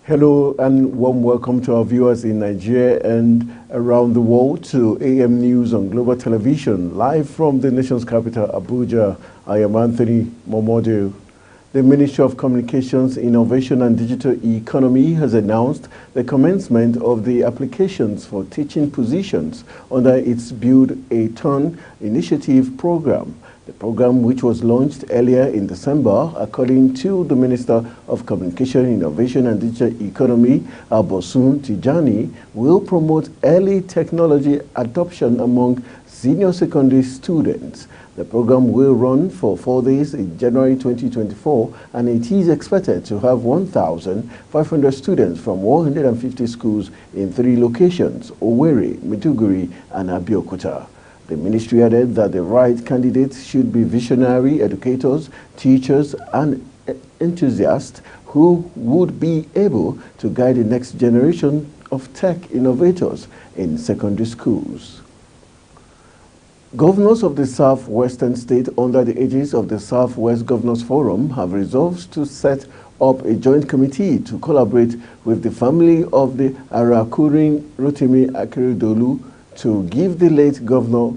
Hello and warm welcome to our viewers in Nigeria and around the world to AM News on Global Television, live from the nation's capital, Abuja. I am Anthony Momodu. The Ministry of Communications, Innovation and Digital Economy has announced the commencement of the applications for teaching positions under its Build a Turn initiative program. The program, which was launched earlier in December, according to the Minister of Communication, Innovation and Digital Economy, Abosun Tijani, will promote early technology adoption among senior secondary students. The program will run for 4 days in January 2024, and it is expected to have 1,500 students from 150 schools in 3 locations: Owerri, Maiduguri, and Abeokuta. The ministry added that the right candidates should be visionary educators, teachers, and enthusiasts who would be able to guide the next generation of tech innovators in secondary schools. Governors of the Southwestern state under the aegis of the Southwest Governors Forum have resolved to set up a joint committee to collaborate with the family of the Arakurin Rotimi Akeredolu to give the late governor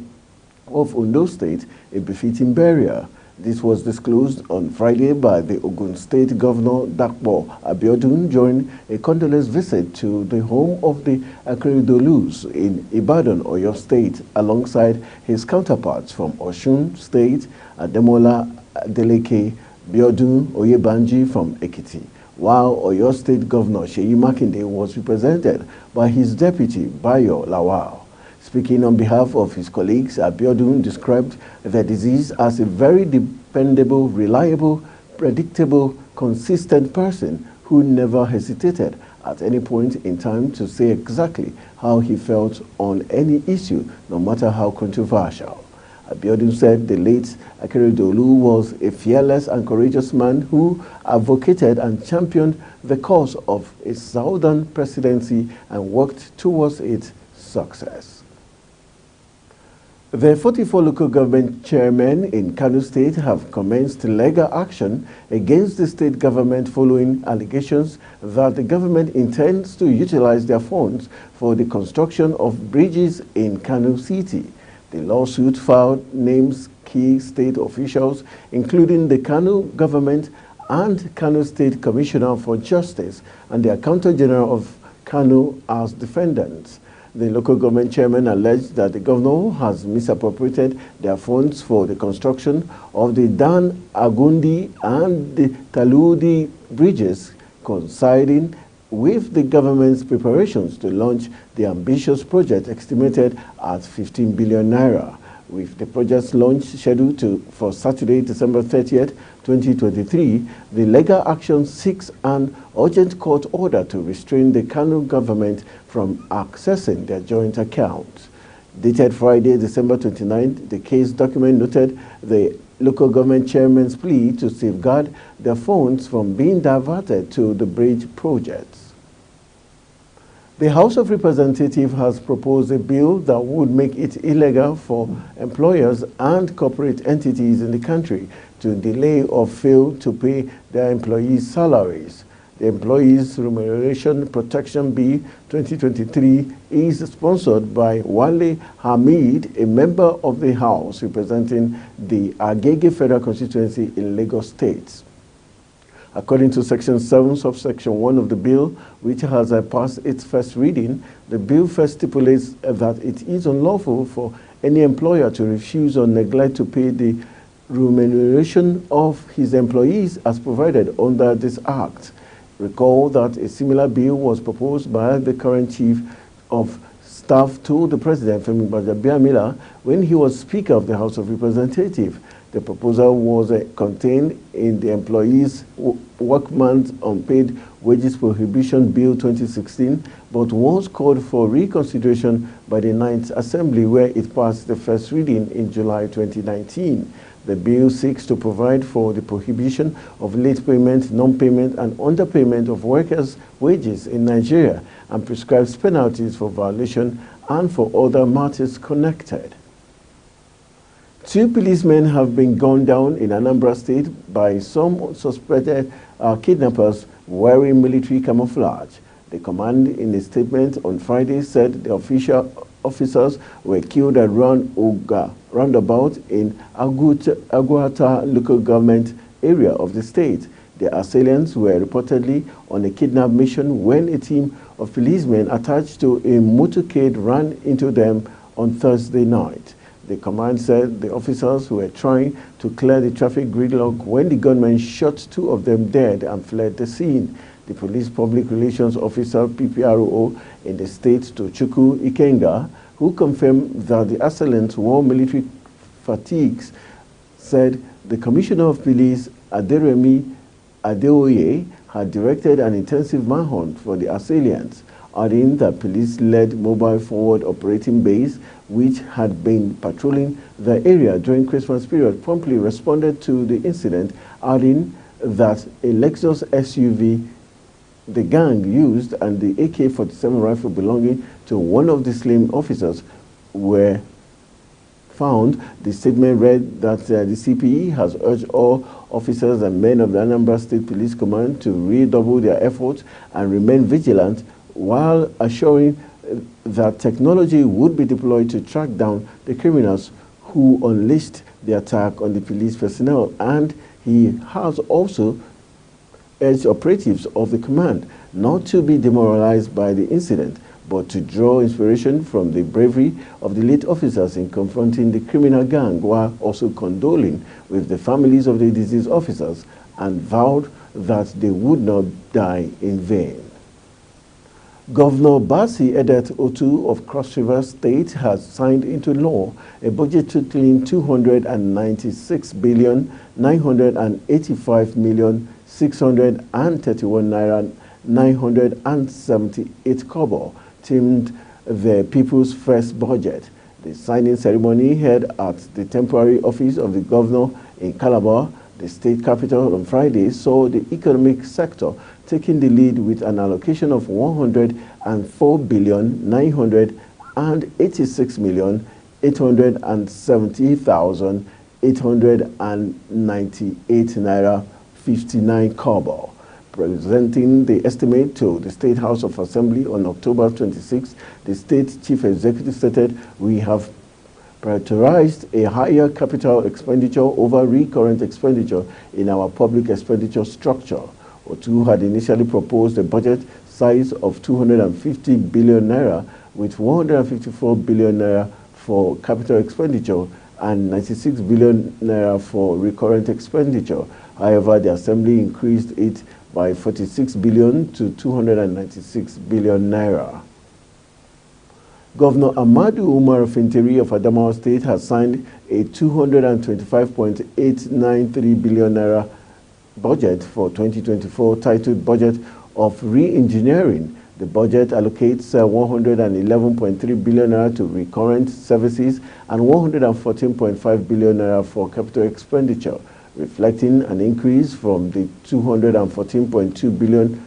of Ondo State a befitting burial. This was disclosed on Friday by the Ogun State Governor Dakpo Abiodun during a condolence visit to the home of the Akeredolus in Ibadan, Oyo State, alongside his counterparts from Osun State, Ademola Adeleke, Biodun Oyebanji from Ekiti, while Oyo State Governor Seyi Makinde was represented by his deputy Bayo Lawal. Speaking on behalf of his colleagues, Abiodun described the disease as a very dependable, reliable, predictable, consistent person who never hesitated at any point in time to say exactly how he felt on any issue, no matter how controversial. Abiodun said the late Akeredolu was a fearless and courageous man who advocated and championed the cause of a southern presidency and worked towards its success. The 44 local government chairmen in Kano State have commenced legal action against the state government following allegations that the government intends to utilize their funds for the construction of bridges in Kano City. The lawsuit filed names key state officials, including the Kano government and Kano State Commissioner for Justice and the Accountant General of Kano as defendants. The local government chairman alleged that the governor has misappropriated their funds for the construction of the Dan Agundi and the Taludi bridges, coinciding with the government's preparations to launch the ambitious project estimated at 15 billion naira. With the project's launch scheduled for Saturday, December 30th, 2023, the legal action seeks an urgent court order to restrain the Kano government from accessing their joint accounts. Dated Friday, December 29th, the case document noted the local government chairman's plea to safeguard their funds from being diverted to the bridge projects. The House of Representatives has proposed a bill that would make it illegal for employers and corporate entities in the country to delay or fail to pay their employees' salaries. The Employees Remuneration Protection Bill 2023 is sponsored by Wale Hamid, a member of the House representing the Agege Federal Constituency in Lagos State. According to Section 7, subsection 1 of the bill, which has passed its first reading, the bill first stipulates that it is unlawful for any employer to refuse or neglect to pay the remuneration of his employees as provided under this Act. Recall that a similar bill was proposed by the current Chief of Staff to the President, Femi Gbajabiamila, when he was Speaker of the House of Representatives. The proposal was contained in the Employees Workmen's Unpaid Wages Prohibition Bill 2016, but was called for reconsideration by the 9th Assembly, where it passed the first reading in July 2019. The bill seeks to provide for the prohibition of late payment, non-payment, and underpayment of workers' wages in Nigeria and prescribes penalties for violation and for other matters connected. 2 policemen have been gunned down in Anambra State by some suspected kidnappers wearing military camouflage. The command, in a statement on Friday, said the officers were killed at roundabout in Aguata local government area of the state. The assailants were reportedly on a kidnap mission when a team of policemen attached to a motorcade ran into them on Thursday night. The command said the officers were trying to clear the traffic gridlock when the gunmen shot 2 of them dead and fled the scene. The police public relations officer PPRO in the state, Tochukwu Ikenga, who confirmed that the assailants wore military fatigues, said the commissioner of police, Aderemi Adeoye, had directed an intensive manhunt for the assailants, adding that police-led mobile forward operating base, which had been patrolling the area during Christmas period, promptly responded to the incident, adding that a Lexus SUV the gang used and the AK-47 rifle belonging to one of the slain officers were found. The statement read that the CPE has urged all officers and men of the Anambra State Police Command to redouble their efforts and remain vigilant, while assuring that technology would be deployed to track down the criminals who unleashed the attack on the police personnel. And he has also urged operatives of the command not to be demoralized by the incident, but to draw inspiration from the bravery of the late officers in confronting the criminal gang, while also condoling with the families of the deceased officers, and vowed that they would not die in vain. Governor Basi Edet Otu of Cross River State has signed into law a budget totaling 296,985,631 naira 978 kobo, termed the People's First Budget. The signing ceremony held at the temporary office of the governor in Calabar, the state capital, on Friday, saw the economic sector taking the lead with an allocation of 104,986,870,898 naira 59 kobo. Presenting the estimate to the State House of Assembly on October 26, the state chief executive stated, "We have prioritized a higher capital expenditure over recurrent expenditure in our public expenditure structure." Otu had initially proposed a budget size of 250 billion naira, with 154 billion naira for capital expenditure and 96 billion naira for recurrent expenditure. However, the Assembly increased it by 46 billion to 296 billion naira. Governor Ahmadu Umar Fintiri of Adamawa State has signed a 225.893 billion naira budget for 2024 titled Budget of Re-Engineering. The budget allocates 111.3 billion naira to recurrent services and 114.5 billion naira for capital expenditure, reflecting an increase from the 214.2 billion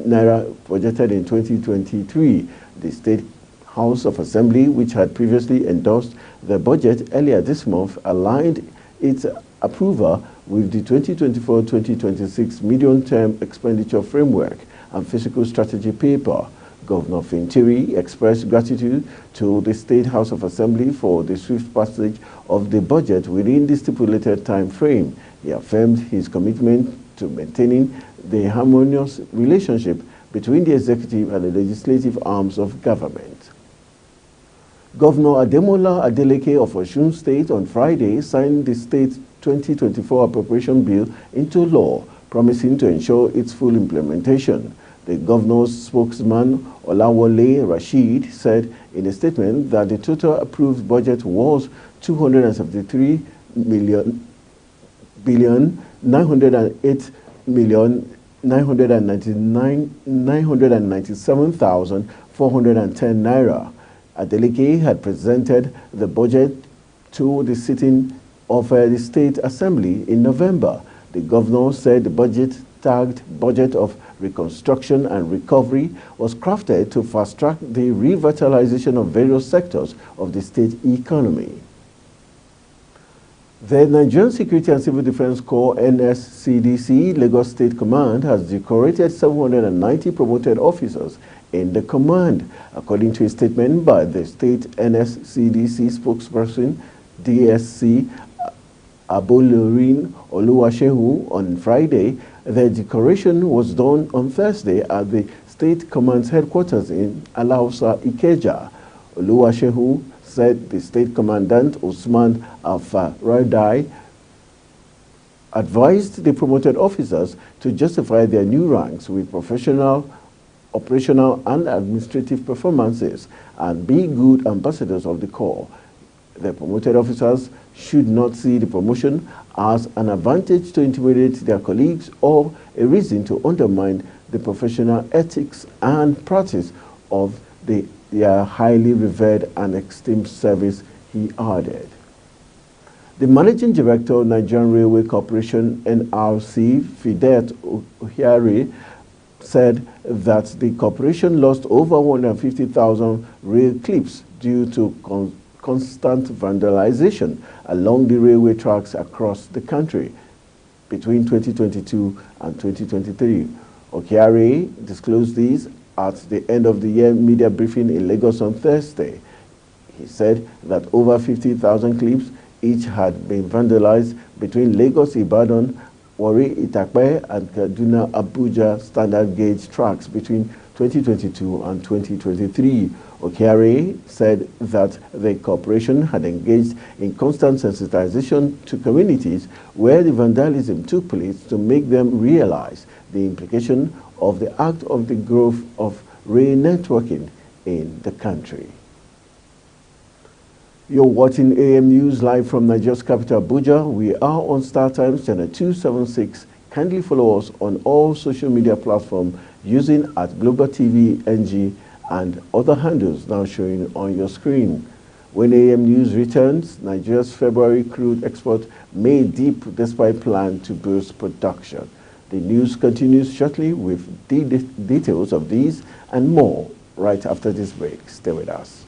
naira budgeted in 2023. The State House of Assembly, which had previously endorsed the budget earlier this month, aligned its approval with the 2024-2026 medium-term expenditure framework and fiscal strategy paper. Governor Fintiri expressed gratitude to the State House of Assembly for the swift passage of the budget within the stipulated time frame. He affirmed his commitment to maintaining the harmonious relationship between the executive and the legislative arms of government. Governor Ademola Adeleke of Osun State on Friday signed the state's 2024 appropriation bill into law, promising to ensure its full implementation. The governor's spokesman, Olawale Rashid, said in a statement that the total approved budget was 203,908,997,410 naira. Adeleke had presented the budget to the sitting of the State Assembly in November. The governor said the budget, tagged Budget of Reconstruction and Recovery, was crafted to fast-track the revitalization of various sectors of the state economy. The Nigerian Security and Civil Defense Corps NSCDC Lagos State Command has decorated 790 promoted officers in the command, according to a statement by the state NSCDC spokesperson DSC Abolorin Oluwasehu on Friday. The decoration was done on Thursday at the state command's headquarters in Alausa, Ikeja. Oluwasehu said the state commandant Usman Afaradai advised the promoted officers to justify their new ranks with professional, operational and administrative performances and be good ambassadors of the Corps. The promoted officers should not see the promotion as an advantage to intimidate their colleagues or a reason to undermine the professional ethics and practice of their highly revered and esteemed service, he added. The Managing Director of Nigerian Railway Corporation NRC, Fidet Ohiare, said that the corporation lost over 150,000 rail clips due to constant vandalization along the railway tracks across the country between 2022 and 2023. Ohiare disclosed these at the end of the year media briefing in Lagos on Thursday. He said that over 50,000 clips each had been vandalized between Lagos, Ibadan, Warri, Itakpe, and Kaduna, Abuja standard gauge tracks between 2022 and 2023. Ohiare said that the corporation had engaged in constant sensitization to communities where the vandalism took place to make them realize the implication of the act of the growth of rail networking in the country. You're watching AM News live from Nigeria's capital, Abuja. We are on StarTimes channel 276. Kindly follow us on all social media platforms using @Global TV NG and other handles now showing on your screen. When AM News returns, Nigeria's February crude export may dip despite plan to boost production. The news continues shortly with details of these and more right after this break. Stay with us.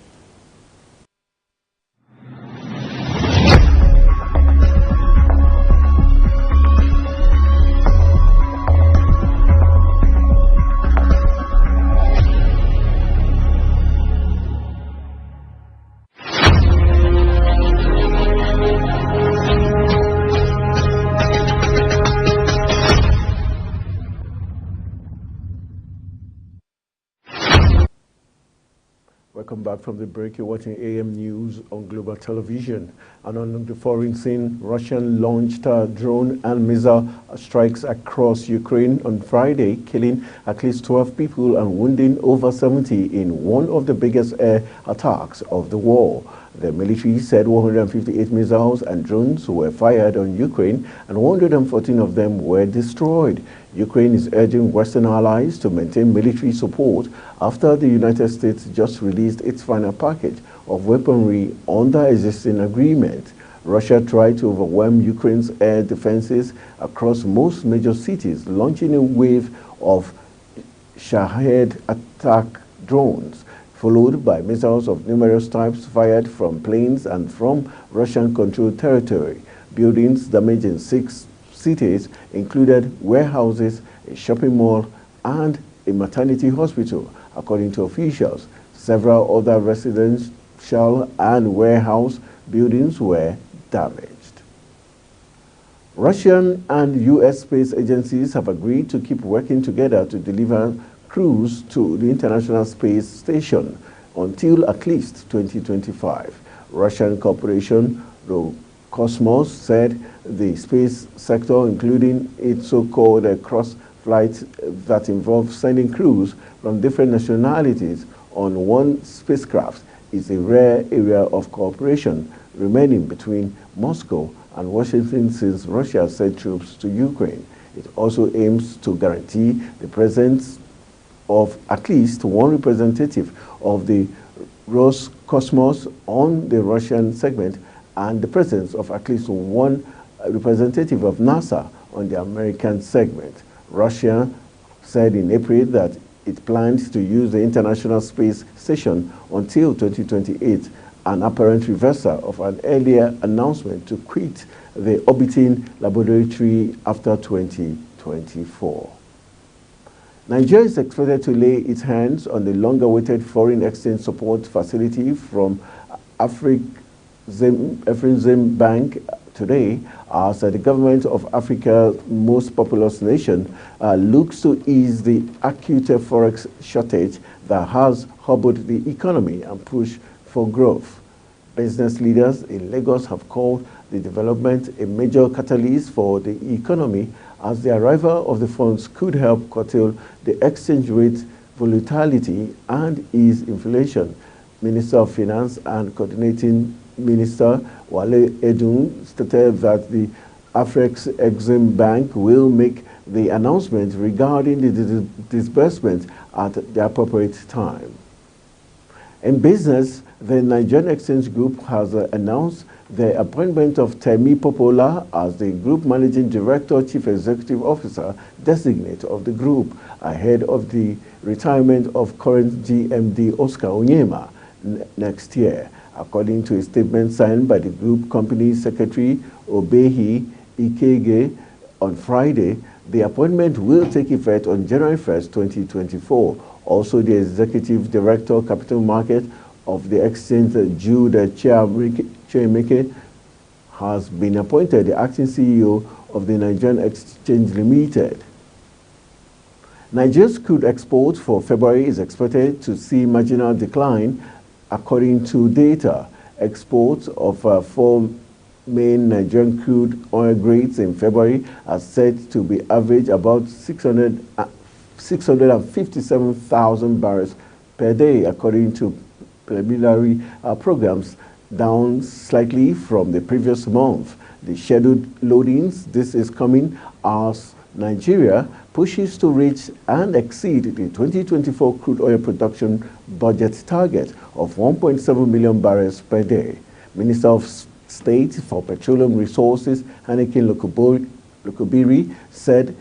Welcome back from the break. You're watching AM News on Global Television. And on the foreign scene, Russian launched drone and missile strikes across Ukraine on Friday, killing at least 12 people and wounding over 70 in one of the biggest air attacks of the war. The military said 158 missiles and drones were fired on Ukraine and 114 of them were destroyed. Ukraine is urging Western allies to maintain military support after the United States just released its final package of weaponry under existing agreement. Russia tried to overwhelm Ukraine's air defenses across most major cities, launching a wave of Shahed attack drones, followed by missiles of numerous types fired from planes and from Russian-controlled territory. Buildings damaged in 6 cities included warehouses, a shopping mall, and a maternity hospital, according to officials. Several other residential and warehouse buildings were damaged. Russian and U.S. space agencies have agreed to keep working together to deliver crews to the International Space Station until at least 2025. Russian corporation Roscosmos said the space sector, including its so-called cross flights that involve sending crews from different nationalities on one spacecraft, is a rare area of cooperation remaining between Moscow and Washington since Russia sent troops to Ukraine. It also aims to guarantee the presence of at least one representative of the Roscosmos on the Russian segment and the presence of at least one representative of NASA on the American segment. Russia said in April that it plans to use the International Space Station until 2028 an apparent reversal of an earlier announcement to quit the orbiting laboratory after 2024. Nigeria is expected to lay its hands on the long-awaited foreign exchange support facility from Afrexim Bank today, as the government of Africa's most populous nation looks to ease the acute forex shortage that has hobbled the economy and push for growth. Business leaders in Lagos have called the development a major catalyst for the economy, as the arrival of the funds could help curtail the exchange rate volatility and ease inflation. Minister of Finance and Coordinating Minister Wale Edun stated that the Afrexim Bank will make the announcement regarding the disbursement at the appropriate time. In business, the Nigerian Exchange Group has announced the appointment of Temi Popola as the Group Managing Director, Chief Executive Officer designate of the group, ahead of the retirement of current GMD Oscar Onyema next year. According to a statement signed by the group company secretary Obehi Ikege on Friday, the appointment will take effect on January 1st, 2024. Also, the Executive Director, Capital Market of the exchange, Jude Chiameke, has been appointed the acting CEO of the Nigerian Exchange Limited. Nigeria's crude export for February is expected to see marginal decline. According to data, exports of 4 main Nigerian crude oil grades in February are said to be average about 657,000 barrels per day, according to preliminary programs, down slightly from the previous month. The scheduled loadings, this is coming as Nigeria pushes to reach and exceed the 2024 crude oil production budget target of 1.7 million barrels per day. Minister of State for Petroleum Resources, Hanneke Lokobiri, said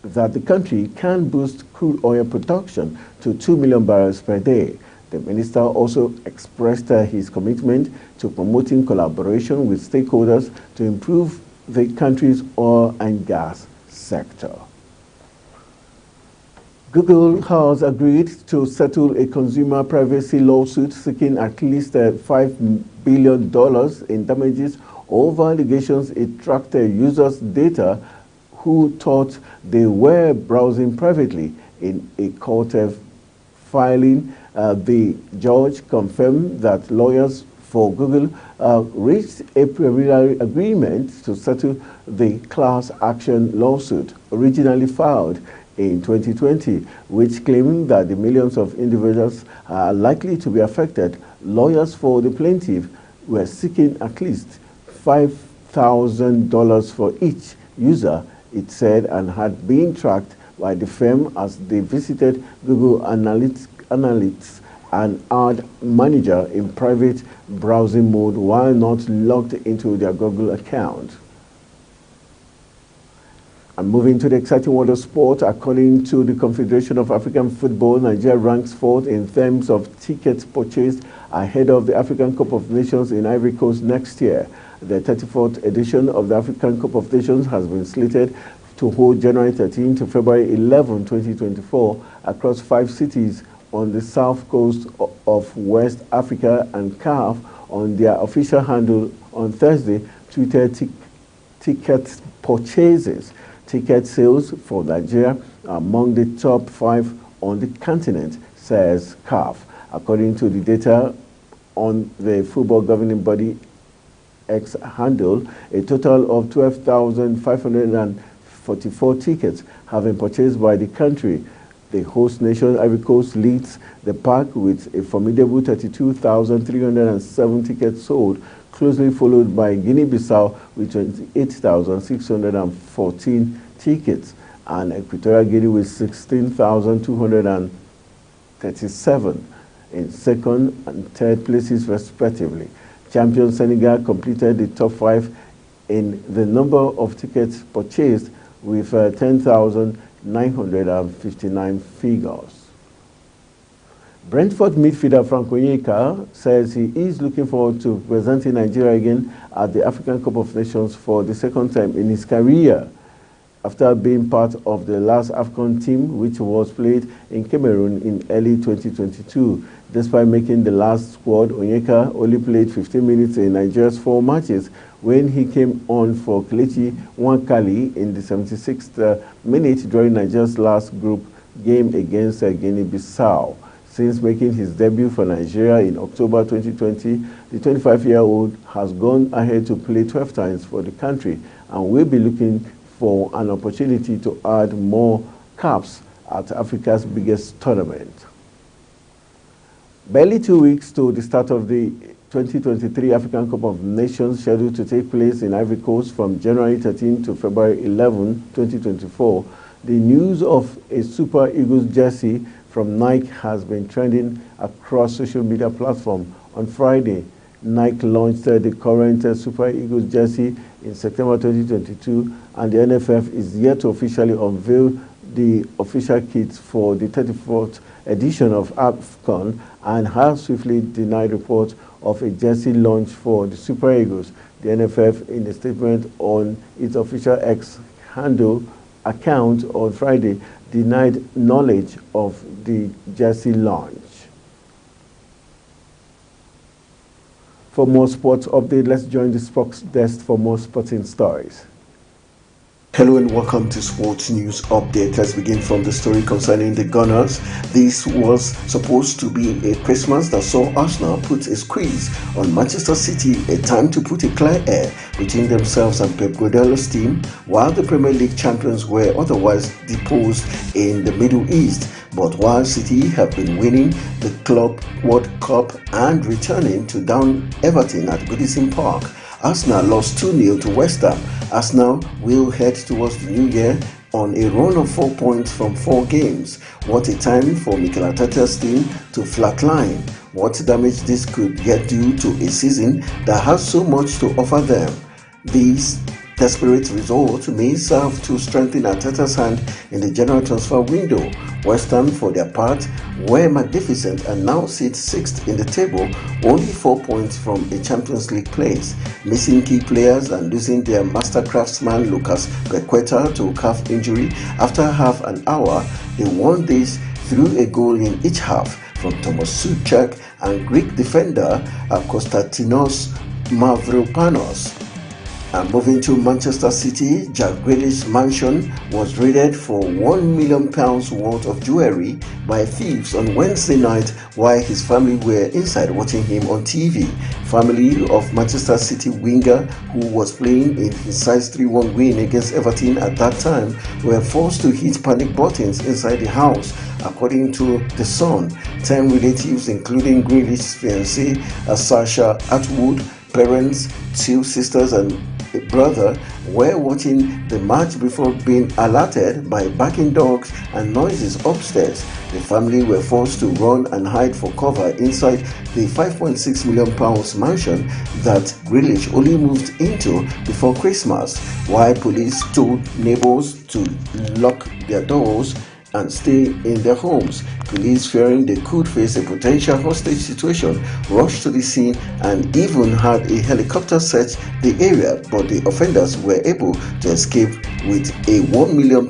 that the country can boost crude oil production to 2 million barrels per day. The minister also expressed his commitment to promoting collaboration with stakeholders to improve the country's oil and gas sector. Google has agreed to settle a consumer privacy lawsuit seeking at least $5 billion in damages over allegations it tracked users' data who thought they were browsing privately. In a court filing, the judge confirmed that lawyers for Google reached a preliminary agreement to settle the class action lawsuit originally filed in 2020, which claimed that the millions of individuals are likely to be affected. Lawyers for the plaintiff were seeking at least $5,000 for each user, it said, and had been tracked by the firm as they visited Google Analytics and Ad Manager in private browsing mode while not logged into their Google account. And moving to the exciting world of sport, according to the Confederation of African Football, Nigeria ranks 4th in terms of tickets purchased ahead of the African Cup of Nations in Ivory Coast next year. The 34th edition of the African Cup of Nations has been slated to hold January 13 to February 11, 2024, across 5 cities on the south coast of West Africa, and CAF on their official handle on Thursday tweeted ticket purchases. Ticket sales for Nigeria are among the top 5 on the continent, says CAF. According to the data on the football governing body X handle, a total of 12,544 tickets have been purchased by the country. The host nation, Ivory Coast, leads the pack with a formidable 32,307 tickets sold, closely followed by Guinea-Bissau with 28,614 tickets, and Equatorial Guinea with 16,237 in second and third places respectively. Champion Senegal completed the top 5 in the number of tickets purchased with 10,959 figures. Brentford midfielder Frank Onyeka says he is looking forward to presenting Nigeria again at the African Cup of Nations for the second time in his career. After being part of the last AFCON team, which was played in Cameroon in early 2022. Despite making the last squad, Onyeka only played 15 minutes in Nigeria's 4 matches when he came on for Kelechi Nwankali in the 76th minute during Nigeria's last group game against Guinea-Bissau. Since making his debut for Nigeria in October 2020, the 25-year-old has gone ahead to play 12 times for the country and will be looking for an opportunity to add more caps at Africa's biggest tournament. Barely 2 weeks to the start of the 2023 African Cup of Nations, scheduled to take place in Ivory Coast from January 13 to February 11, 2024, the news of a Super Eagles jersey from Nike has been trending across social media platforms. On Friday, Nike launched the current Super Eagles jersey in September 2022, and the NFF is yet to officially unveil the official kits for the 34th edition of AFCON and has swiftly denied reports of a jersey launch for the Super Eagles. The NFF, in a statement on its official X handle account on Friday, denied knowledge of the jersey launch. For more sports updates, let's join the sports desk for more sporting stories. Hello and welcome to Sports News Update. Let's begin from the story concerning the Gunners. This was supposed to be a Christmas that saw Arsenal put a squeeze on Manchester City, a time to put a clear air between themselves and Pep Guardiola's team, while the Premier League champions were otherwise deposed in the Middle East. But while City have been winning the Club World Cup and returning to down Everton at Goodison Park, Arsenal lost 2-0 to West Ham. Arsenal will head towards the new year on a run of 4 points from 4 games. What a time for Mikel Arteta's team to flatline. What damage this could yet do to a season that has so much to offer them. These desperate result may serve to strengthen Arteta's hand in the general transfer window. West Ham, for their part, were magnificent and now sit 6th in the table, only 4 points from a Champions League place. Missing key players and losing their master craftsman Lucas Paqueta to calf injury after half an hour, they won this through a goal in each half from Thomas Souček and Greek defender Konstantinos Mavropanos. And moving to Manchester City, Jack Grealish's mansion was raided for £1 million worth of jewelry by thieves on Wednesday night while his family were inside watching him on TV. Family of Manchester City winger, who was playing in his size 3-1 win against Everton at that time, were forced to hit panic buttons inside the house. According to The Sun, 10 relatives, including Grealish's fiancée Sasha Atwood, parents, 2 sisters and a brother, were watching the match before being alerted by barking dogs and noises upstairs. The family were forced to run and hide for cover inside the £5.6 million mansion that Grealish only moved into before Christmas, while police told neighbors to lock their doors and stay in their homes. Police, fearing they could face a potential hostage situation, rushed to the scene and even had a helicopter search the area, but the offenders were able to escape with a £1 million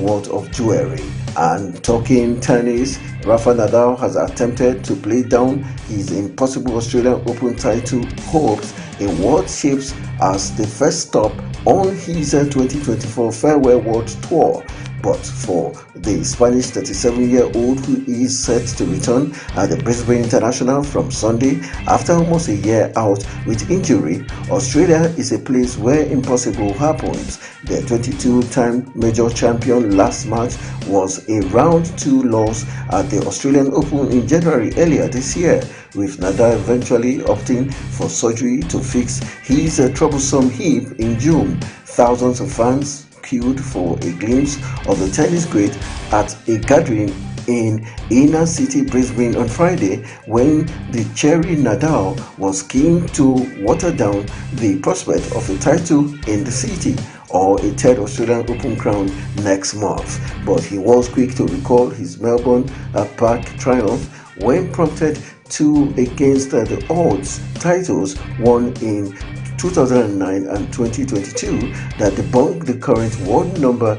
worth of jewelry. And talking tennis, Rafa Nadal has attempted to play down his impossible Australian Open title hopes in what shapes as the first stop on his 2024 Farewell World Tour. But for the Spanish 37-year-old, who is set to return at the Brisbane International from Sunday after almost a year out with injury, Australia is a place where impossible happens. The 22-time major champion last match was a round 2 loss at the Australian Open in January earlier this year, with Nadal eventually opting for surgery to fix his troublesome hip in June. Thousands of fans queued for a glimpse of the tennis great at a gathering in inner city Brisbane on Friday, when the Cherry Nadal was keen to water down the prospect of a title in the city or a third Australian Open crown next month. But he was quick to recall his Melbourne Park triumph when prompted to against the odds titles won in 2009 and 2022 that debunked the current world number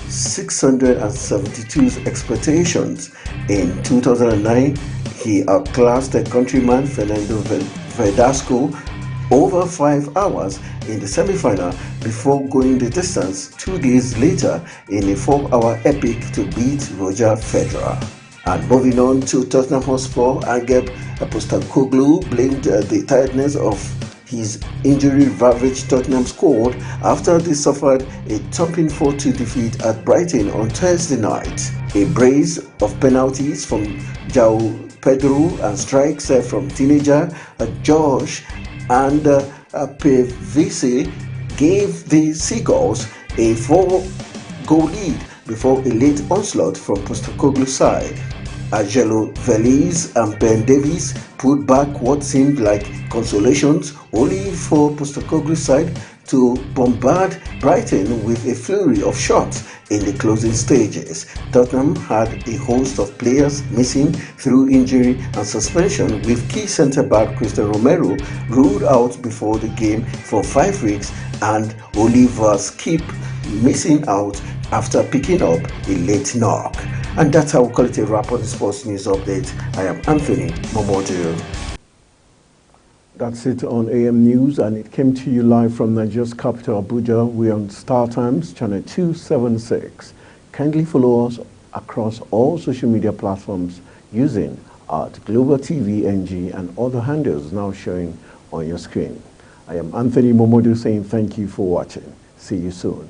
672's expectations. In 2009, he outclassed the countryman Fernando Verdasco over 5 hours in the semi-final before going the distance 2 days later in a 4-hour epic to beat Roger Federer. And moving on to Tottenham Hotspur, Agep Postecoglou blamed the tiredness of his injury-ravaged Tottenham squad after they suffered a thumping 4-2 defeat at Brighton on Thursday night. A brace of penalties from João Pedro and strikes from teenager Josh and PVC gave the Seagulls a 4-goal lead before a late onslaught from Postecoglou's side. Angelo Veliz and Ben Davies put back what seemed like consolations, only for Postecoglou's side to bombard Brighton with a flurry of shots in the closing stages. Tottenham had a host of players missing through injury and suspension, with key centre-back Cristian Romero ruled out before the game for 5 weeks and Oliver Skip missing out after picking up a late knock. And that's how we call it a wrap on the Sports News Update. I am Anthony Momodu. That's it on AM News, and it came to you live from Nigeria's capital, Abuja. We're on Star Times, channel 276. Kindly follow us across all social media platforms using @Global TV NG and other handles now showing on your screen. I am Anthony Momodu saying thank you for watching. See you soon.